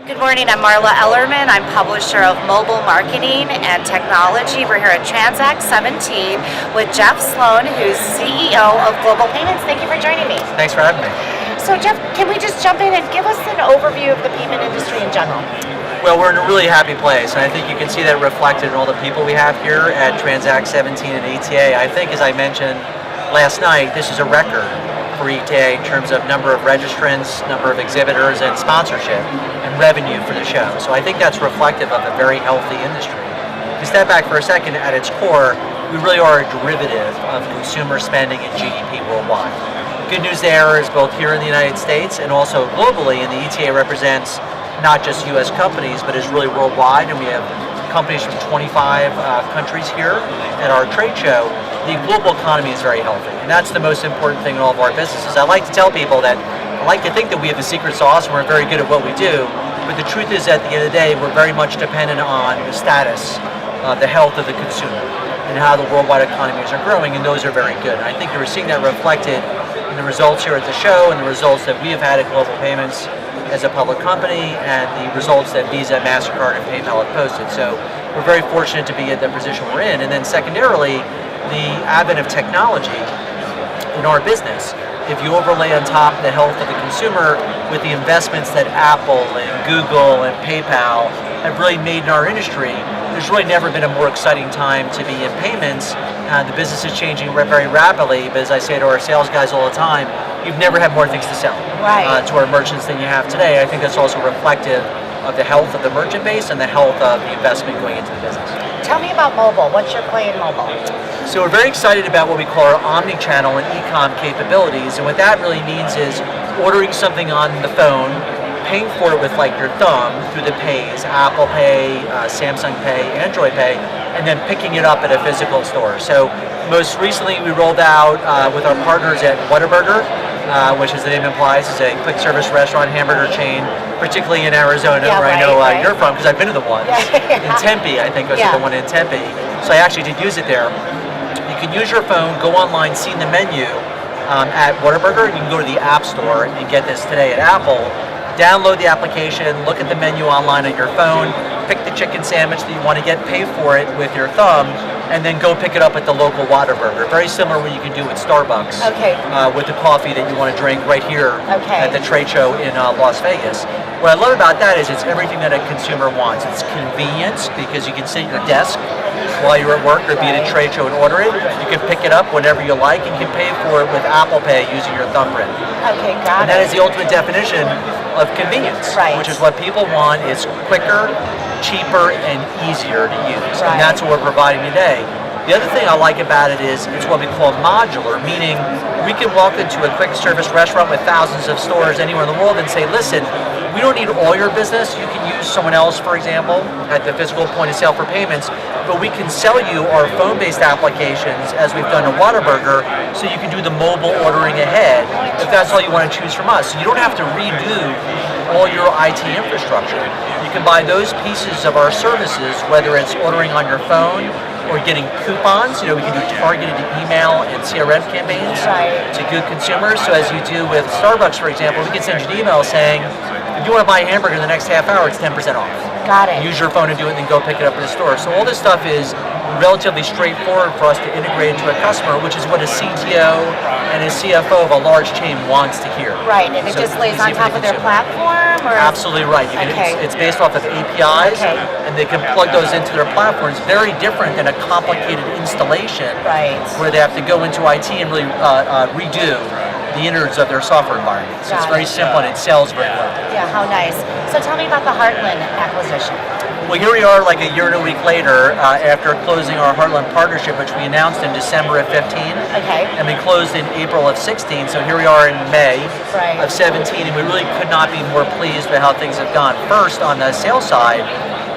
Good morning, I'm Marla Ellerman. I'm publisher of Mobile Marketing and Technology. We're here at Transact17 with Jeff Sloan, who's CEO of Global Payments. Thank you for joining me. Thanks for having me. So Jeff, can we just jump in and give us an overview of the payment industry in general? Well, we're in a really happy place, and I think you can see that reflected in all the people we have here at Transact17 and ETA. I think, as I mentioned last night, this is a record for ETA in terms of number of registrants, number of exhibitors, and sponsorship and revenue for the show. So I think that's reflective of a very healthy industry. If you step back for a second, at its core, we really are a derivative of consumer spending and GDP worldwide. Good news there is both here in the United States and also globally, and the ETA represents not just U.S. companies, but is really worldwide, and we have companies from 25 countries here at our trade show. The global economy is very healthy, and that's the most important thing in all of our businesses. I like to tell people that I like to think that we have the secret sauce and we're very good at what we do, but the truth is at the end of the day, we're very much dependent on the status, the health of the consumer, and how the worldwide economies are growing, and those are very good. And I think you're seeing that reflected in the results here at the show and the results that we have had at Global Payments as a public company, and the results that Visa, MasterCard, and PayPal have posted. So we're very fortunate to be at the position we're in. And then secondarily, the advent of technology in our business. If you overlay on top the health of the consumer with the investments that Apple and Google and PayPal have really made in our industry, there's really never been a more exciting time to be in payments. The business is changing very rapidly, but as I say to our sales guys all the time, you've never had more things to sell to our merchants than you have today. I think that's also reflective of the health of the merchant base and the health of the investment going into the business. Tell me about mobile. What's your play in mobile? So we're very excited about what we call our omni-channel and e-com capabilities, and what that really means is ordering something on the phone, paying for it with like your thumb through the pays, Apple Pay, Samsung Pay, Android Pay, and then picking it up at a physical store. So most recently we rolled out with our partners at Whataburger, which as the name implies is a quick service restaurant hamburger chain, particularly in Arizona, where I know you're from, because I've been to the ones. In Tempe, I think was the one in Tempe. So I actually did use it there. You can use your phone, go online, see the menu at Whataburger. You can go to the App Store and get this today at Apple. Download the application, look at the menu online on your phone, pick the chicken sandwich that you want to get, pay for it with your thumb, and then go pick it up at the local Whataburger. Very similar to what you can do at Starbucks with the coffee that you want to drink right here at the trade show in Las Vegas. What I love about that is it's everything that a consumer wants. It's convenience, because you can sit at your desk while you're at work or be at a trade show and order it. You can pick it up whenever you like, and you can pay for it with Apple Pay using your thumbprint. Okay, got it. And that is the ultimate definition of convenience, which is what people want is quicker, cheaper, and easier to use. And that's what we're providing today. The other thing I like about it is it's what we call modular, meaning we can walk into a quick service restaurant with thousands of stores anywhere in the world and say, listen, we don't need all your business. You can use someone else, for example, at the physical point of sale for payments, but we can sell you our phone-based applications as we've done at Whataburger, so you can do the mobile ordering ahead if that's all you want to choose from us. So you don't have to redo all your IT infrastructure. You can buy those pieces of our services, whether it's ordering on your phone or getting coupons. You know, we can do targeted email and CRM campaigns to good consumers. So as you do with Starbucks, for example, we can send you an email saying, if you want to buy a hamburger in the next half hour, it's 10% off. Got it. Use your phone and do it, and then go pick it up in the store. So all this stuff is relatively straightforward for us to integrate into a customer, which is what a CTO and a CFO of a large chain wants to hear. Right, and it just lays on top of their platform? Or? Absolutely right. It's based off of APIs, and they can plug those into their platforms. Very different than a complicated installation where they have to go into IT and really redo the innards of their software environment. So it's very simple and it sells very well. Yeah, how nice. So tell me about the Heartland acquisition. Well, here we are like a year and a week later after closing our Heartland partnership, which we announced in December of 15. And we closed in April of 16. So here we are in May of 17, and we really could not be more pleased with how things have gone. First, on the sales side,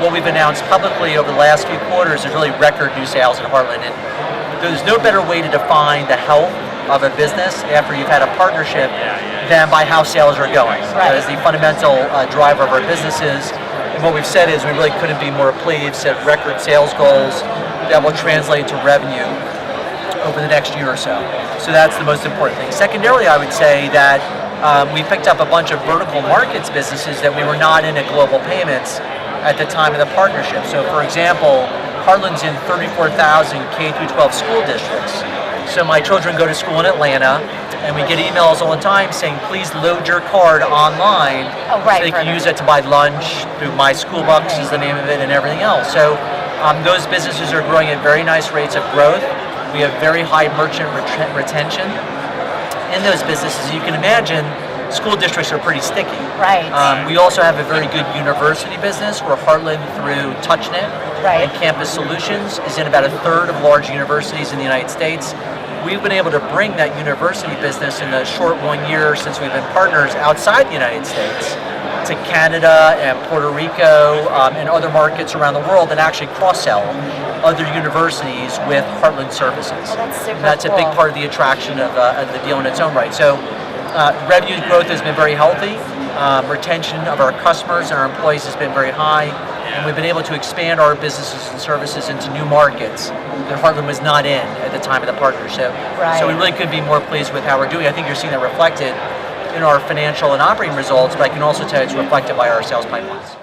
what we've announced publicly over the last few quarters is really record new sales in Heartland. And there's no better way to define the health of a business after you've had a partnership than by how sales are going. That is the fundamental driver of our businesses. And what we've said is we really couldn't be more pleased, set record sales goals that will translate to revenue over the next year or so. So that's the most important thing. Secondarily, I would say that we picked up a bunch of vertical markets businesses that we were not in at Global Payments at the time of the partnership. So for example, Heartland's in 34,000 K through 12 school districts. So my children go to school in Atlanta, and we get emails all the time saying, please load your card online so they can use it to buy lunch through My School Bucks is the name of it and everything else. So those businesses are growing at very nice rates of growth. We have very high merchant retention in those businesses. You can imagine school districts are pretty sticky. Right. We also have a very good university business where Heartland through TouchNet and Campus Solutions is in about a third of large universities in the United States. We've been able to bring that university business in the short 1 year since we've been partners outside the United States to Canada and Puerto Rico and other markets around the world and actually cross-sell other universities with Heartland services. Well, that's super That's cool. a big part of the attraction of the deal in its own right. So revenue growth has been very healthy. Retention of our customers and our employees has been very high. And we've been able to expand our businesses and services into new markets that Heartland was not in at the time of the partnership. So we really couldn't be more pleased with how we're doing. I think you're seeing that reflected in our financial and operating results, but I can also tell you it's reflected by our sales pipelines.